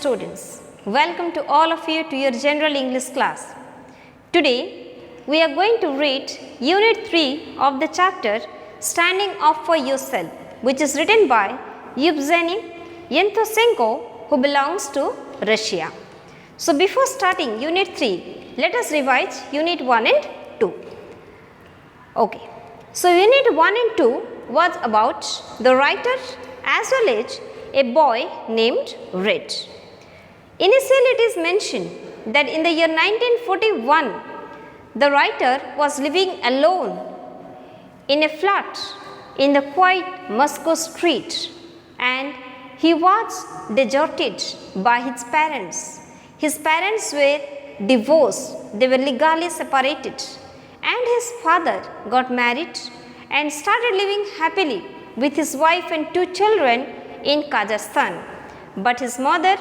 students. Welcome to all of you to your general English class. Today we are going to read Unit 3 of the chapter Standing Up for Yourself, which is written by Yevgeny Yevtushenko, who belongs to Russia. So before starting Unit 3, let us revise Unit 1 and 2. Okay. So Unit 1 and 2 was about the writer as well as a boy named Red. Initially it is mentioned that in the year 1941, the writer was living alone in a flat in the quiet Moscow street, and he was deserted by his parents. His parents were divorced, they were legally separated, and his father got married and started living happily with his wife and 2 children in Kazakhstan. But his mother,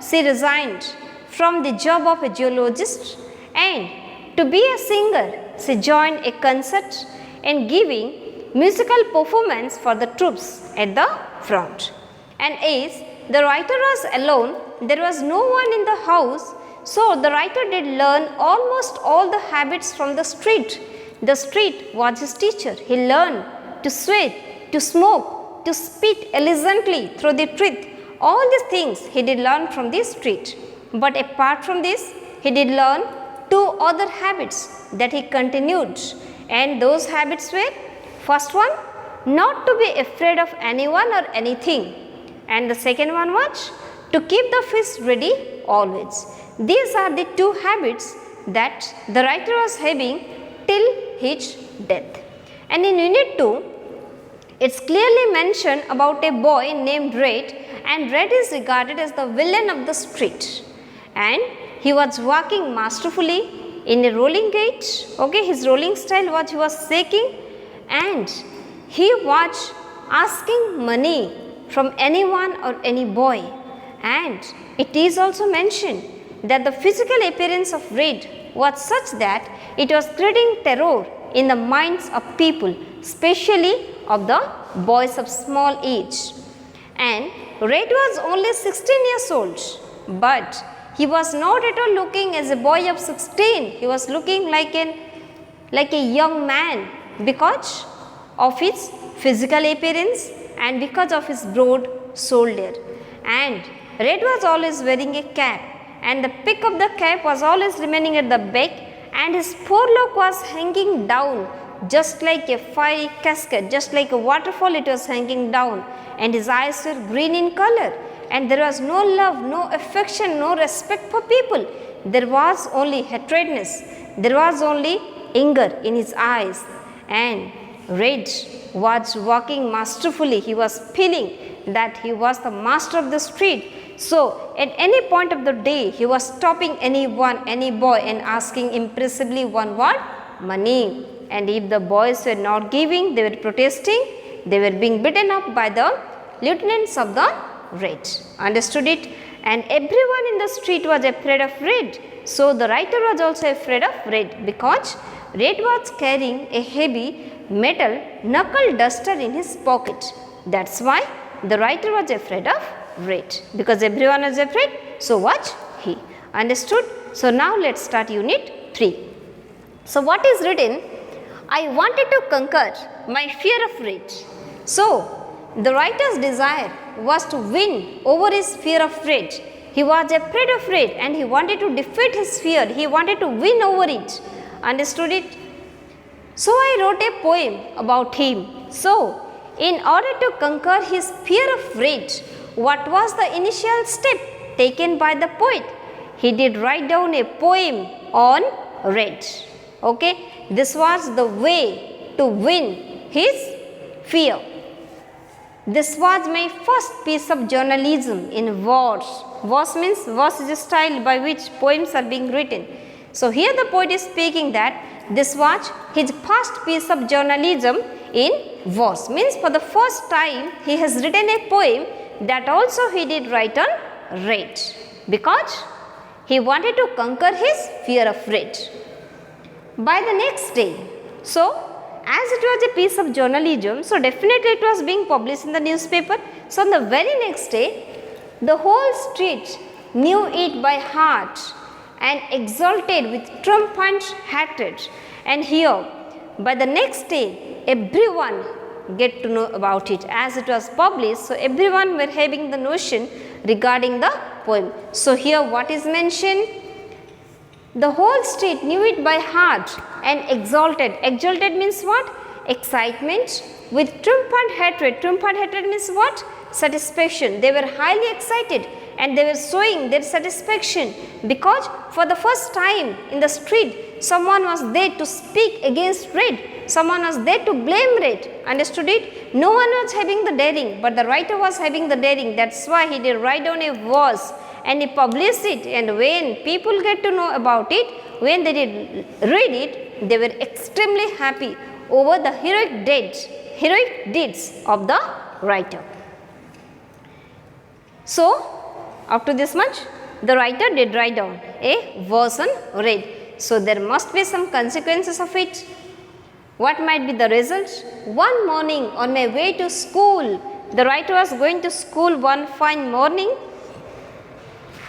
she resigned from the job of a geologist, and to be a singer, she joined a concert and giving musical performance for the troops at the front. And as the writer was alone, there was no one in the house, so the writer did learn almost all the habits from the street. The street was his teacher. He learned to sweat, to smoke, to spit elegantly through the teeth. All these things he did learn from the street. But apart from this, he did learn 2 other habits that he continued. And those habits were, first one, not to be afraid of anyone or anything. And the second one was to keep the feast ready always. These are the 2 habits that the writer was having till his death. And in Unit 2, it's clearly mentioned about a boy named Red, and Red is regarded as the villain of the street. And he was walking masterfully in a rolling gait. Okay, his rolling style was he was shaking, and he was asking money from anyone or any boy. And it is also mentioned that the physical appearance of Red was such that it was creating terror in the minds of people, especially of the boys of small age. And Red was only 16 years old, but he was not at all looking as a boy of 16. He was looking like a young man because of his physical appearance and because of his broad shoulder. And Red was always wearing a cap, and the peak of the cap was always remaining at the back, and his forelock was hanging down just like a fiery cascade, just like a waterfall it was hanging down, and his eyes were green in color, and there was no love, no affection, no respect for people. There was only hatredness, there was only anger in his eyes. And Red was walking masterfully. He was feeling that he was the master of the street. So at any point of the day, he was stopping anyone, any boy, and asking impressively one word, money. And if the boys were not giving, they were protesting, they were being beaten up by the lieutenants of the Red. Understood it? And everyone in the street was afraid of Red. So the writer was also afraid of Red, because Red was carrying a heavy metal knuckle duster in his pocket. That's why the writer was afraid of Red, because everyone was afraid, so was he. Understood? So now let's start Unit 3. So what is written? I wanted to conquer my fear of Red. So the writer's desire was to win over his fear of Red. He was afraid of Red and he wanted to defeat his fear. He wanted to win over it. Understood it? So I wrote a poem about him. So in order to conquer his fear of Red, what was the initial step taken by the poet? He did write down a poem on Red. Okay, this was the way to win his fear. This was my first piece of journalism in verse. Verse means verse is a style by which poems are being written. So here the poet is speaking that this was his first piece of journalism in verse. Means for the first time he has written a poem that also he did write on Red, because he wanted to conquer his fear of Red. By the next day, so as it was a piece of journalism, so definitely it was being published in the newspaper. So on the very next day, the whole street knew it by heart and exulted with triumphant hatred. And here, by the next day, everyone get to know about it as it was published. So, everyone were having the notion regarding the poem. So, here what is mentioned? The whole state knew it by heart and exalted. Exalted means what? Excitement with triumphant hatred. Triumphant hatred means what? Satisfaction. They were highly excited and they were showing their satisfaction because for the first time in the street someone was there to speak against red. Someone was there to blame red. Understood it? No one was having the daring, but the writer was having the daring. That's why he did write down a verse and he published it, and when people get to know about it, when they did read it, they were extremely happy over the heroic deeds of the writer. So, up to this much, the writer did write down a verse on red. So, there must be some consequences of it. What might be the result? One morning on my way to school, the writer was going to school one fine morning.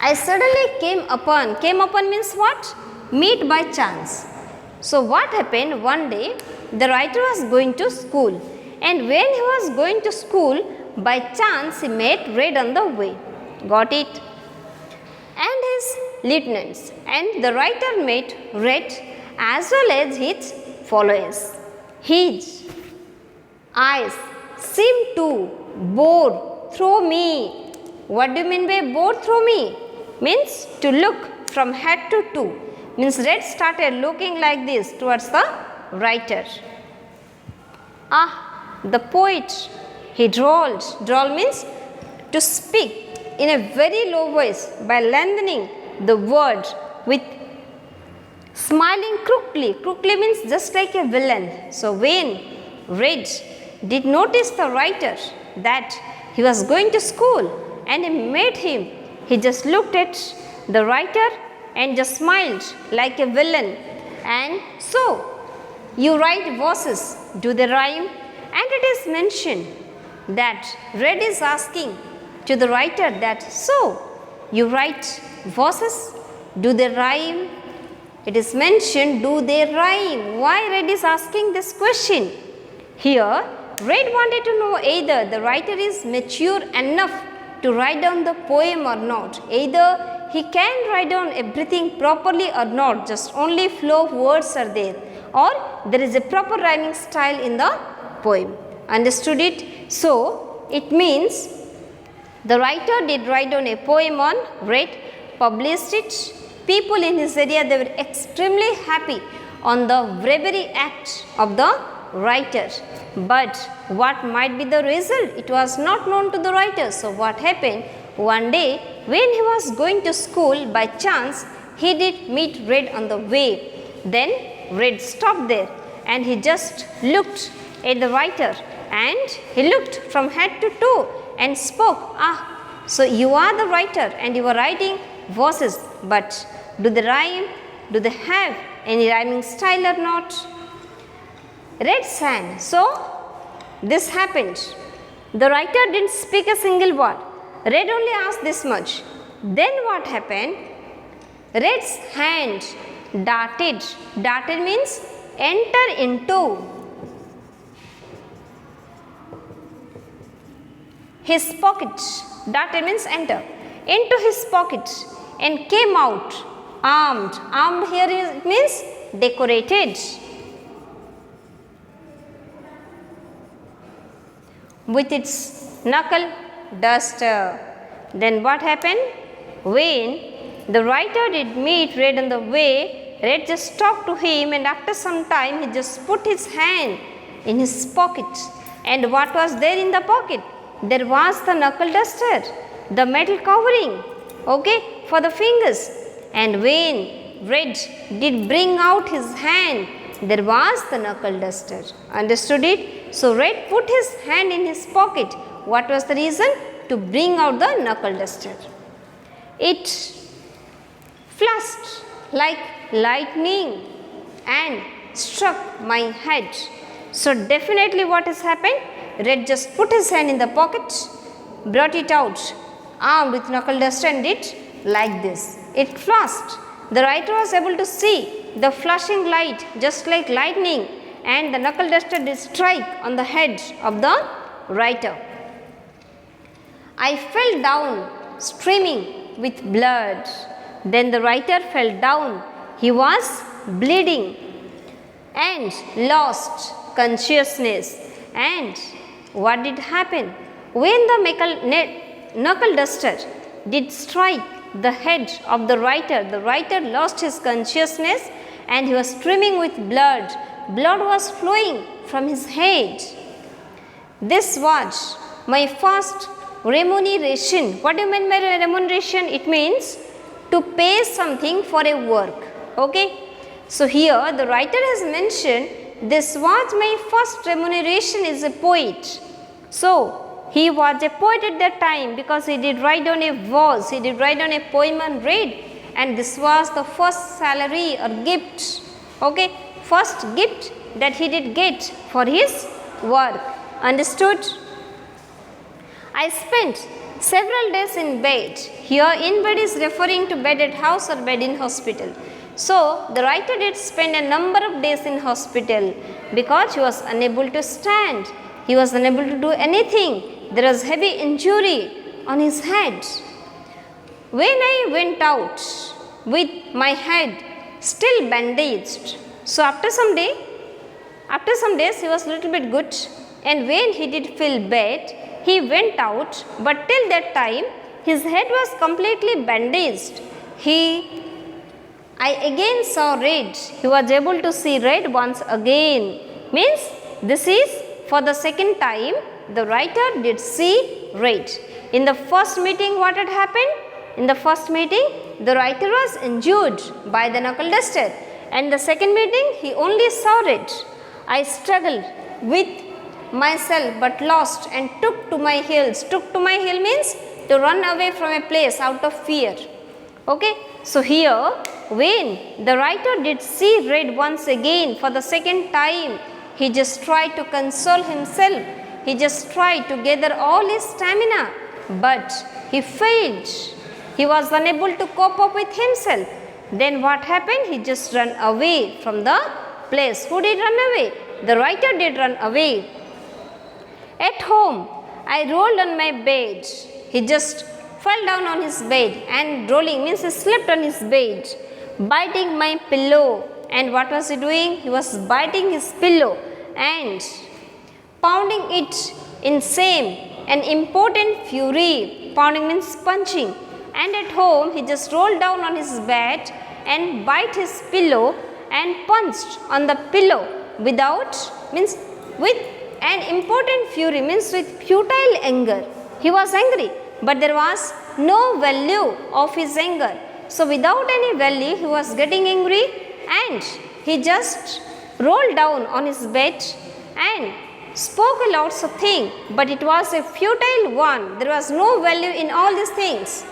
I suddenly came upon means what? Meet by chance. So, what happened one day, the writer was going to school, and when he was going to school, by chance he met red on the way. Got it? And his lieutenants, and the writer met red as well as his followers. His eyes seemed to bore through me. What do you mean by bore through me? Means to look from head to toe. Means red started looking like this towards the writer. The poet, he drawled. Drawl means to speak in a very low voice by lengthening the word with smiling crookedly. Crookedly means just like a villain. So, when red did notice the writer that he was going to school and he met him, he just looked at the writer and just smiled like a villain. And so, you write verses, do they rhyme? And it is mentioned that red is asking to the writer that, so, you write verses, do they rhyme? It is mentioned, do they rhyme? Why red is asking this question? Here, red wanted to know either the writer is mature enough to write down the poem or not. Either he can write down everything properly or not, just only flow of words are there, or there is a proper rhyming style in the poem. Understood it? So, it means the writer did write down a poem on red, published it. People in his area, they were extremely happy on the bravery act of the writer. But what might be the result? It was not known to the writer. So, what happened? One day when he was going to school, by chance he did meet red on the way. Then red stopped there and he just looked at the writer and he looked from head to toe and spoke. So you are the writer and you are writing verses, but do they rhyme? Do they have any rhyming style or not? Red sang. So this happened. The writer didn't speak a single word. Red only asked this much. Then what happened? Red's hand darted. Darted means enter into his pocket. Darted means enter. Into his pocket and came out armed. Armed here is, means decorated with its knuckle duster. Then what happened? When the writer did meet red on the way, red just talked to him, and after some time he just put his hand in his pocket. And what was there in the pocket? There was the knuckle duster, the metal covering, okay, for the fingers. And when red did bring out his hand, there was the knuckle duster. Understood it? So red put his hand in his pocket. What was the reason? To bring out the knuckle duster. It flashed like lightning and struck my head. So definitely what has happened? Red just put his hand in the pocket, brought it out, armed with knuckle duster, and did like this. It flashed. The writer was able to see the flashing light just like lightning, and the knuckle duster did strike on the head of the writer. I fell down streaming with blood. Then the writer fell down. He was bleeding and lost consciousness. And what did happen? When the knuckle duster did strike the head of the writer lost his consciousness and he was streaming with blood. Blood was flowing from his head. This was my first remuneration. What do you mean by remuneration? It means to pay something for a work. Okay. So here the writer has mentioned this was my first remuneration as a poet. So he was a poet at that time because he did write down a verse, he did write down a poem and read, and this was the first salary or gift, okay, first gift that he did get for his work. Understood? I spent several days in bed. Here in bed is referring to bed at house or bed in hospital. So the writer did spend a number of days in hospital because he was unable to stand. He was unable to do anything. There was heavy injury on his head. When I went out with my head still bandaged, so after some days he was a little bit good, and when he did feel bad, he went out, but till that time his head was completely bandaged. I again saw red. He was able to see red once again. Means this is for the second time the writer did see red. In the first meeting, what had happened? In the first meeting, the writer was injured by the knuckle duster, and the second meeting he only saw red. I struggled with myself but lost and took to my heels. Took to my heel means to run away from a place out of fear. Okay. So here when the writer did see red once again for the second time, he just tried to console himself. He just tried to gather all his stamina, but he failed. He was unable to cope up with himself. Then what happened? He just ran away from the place. Who did run away? The writer did run away. At home, I rolled on my bed. He just fell down on his bed, and rolling means he slept on his bed, biting my pillow. And what was he doing? He was biting his pillow and pounding it in same an impotent fury. Pounding means punching. And at home he just rolled down on his bed and bite his pillow and punched on the pillow without means with an impotent fury means with futile anger. He was angry, but there was no value of his anger. So without any value he was getting angry, and he just rolled down on his bed and spoke a lots of things, but it was a futile one. There was no value in all these things.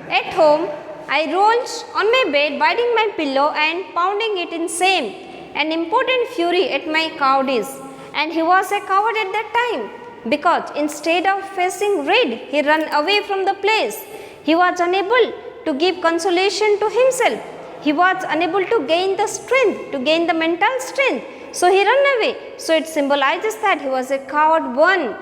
At home, I rolled on my bed, biting my pillow and pounding it in same an impotent fury at my cowardice. And he was a coward at that time, because instead of facing red, he ran away from the place. He was unable to give consolation to himself. He was unable to gain the strength, to gain the mental strength. So he ran away. So it symbolizes that he was a coward one.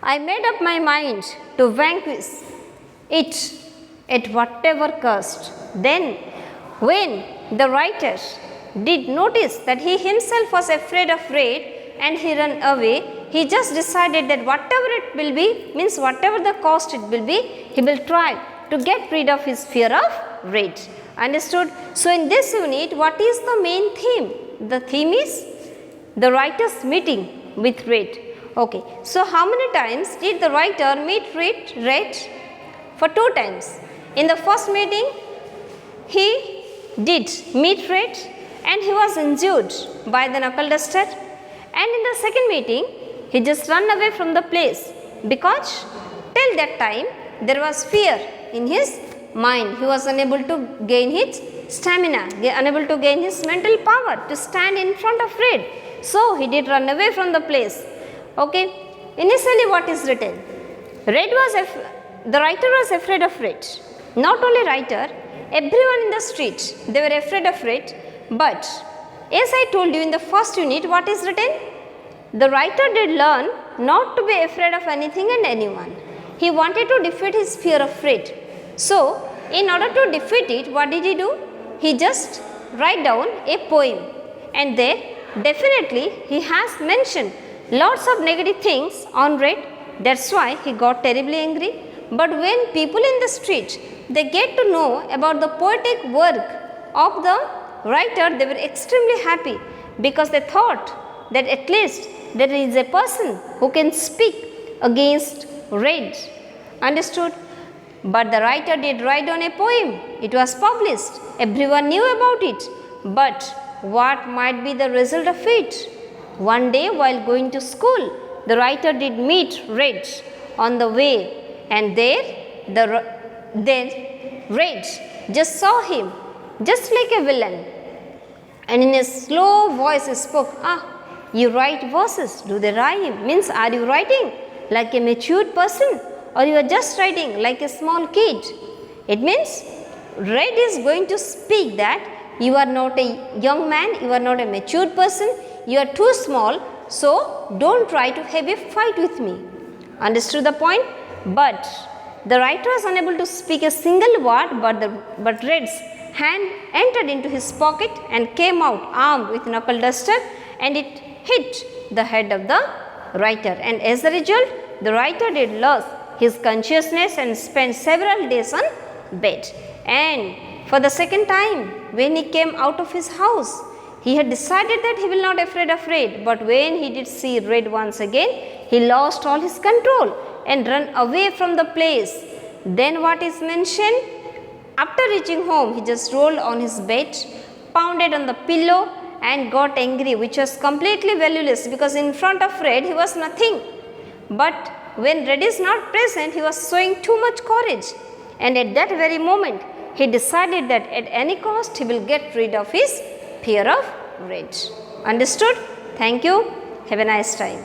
I made up my mind to vanquish it at whatever cost. Then when the writer did notice that he himself was afraid of red and he ran away, he just decided that whatever it will be, means whatever the cost it will be, he will try to get rid of his fear of red. Understood? So in this unit, what is the main theme? The theme is the writer's meeting with red. Okay. So how many times did the writer meet red? For 2 times. In the first meeting, he did meet red and he was injured by the knuckle duster. And in the second meeting, he just ran away from the place, because till that time there was fear in his mind. He was unable to gain his stamina, unable to gain his mental power to stand in front of red. So he did run away from the place. Okay. Initially what is written? the writer was afraid of red. Not only writer, everyone in the street, they were afraid of red. But as I told you in the first unit, what is written? The writer did learn not to be afraid of anything and anyone. He wanted to defeat his fear of red. So, in order to defeat it, what did he do? He just write down a poem, and there definitely he has mentioned lots of negative things on red. That's why he got terribly angry. But when people in the street, they get to know about the poetic work of the writer, they were extremely happy, because they thought that at least there is a person who can speak against red. Understood? But the writer did write on a poem. It was published. Everyone knew about it. But what might be the result of it? One day while going to school, the writer did meet red on the way, and then red just saw him just like a villain, and in a slow voice spoke, you write verses, do they rhyme? Means, are you writing like a matured person, or you are just writing like a small kid? It means red is going to speak that you are not a young man, you are not a matured person, you are too small, so don't try to have a fight with me. Understood the point? But the writer was unable to speak a single word, but red's hand entered into his pocket and came out armed with knuckle duster, and it hit the head of the writer, and as a result the writer did lose his consciousness and spent several days on bed. And for the second time, when he came out of his house, he had decided that he will not afraid of red, but when he did see red once again, he lost all his control and ran away from the place. Then what is mentioned? After reaching home, he just rolled on his bed, pounded on the pillow and got angry, which was completely valueless, because in front of red he was nothing. But when red is not present, he was showing too much courage, and at that very moment he decided that at any cost he will get rid of his fear of red. Understood? Thank you. Have a nice time.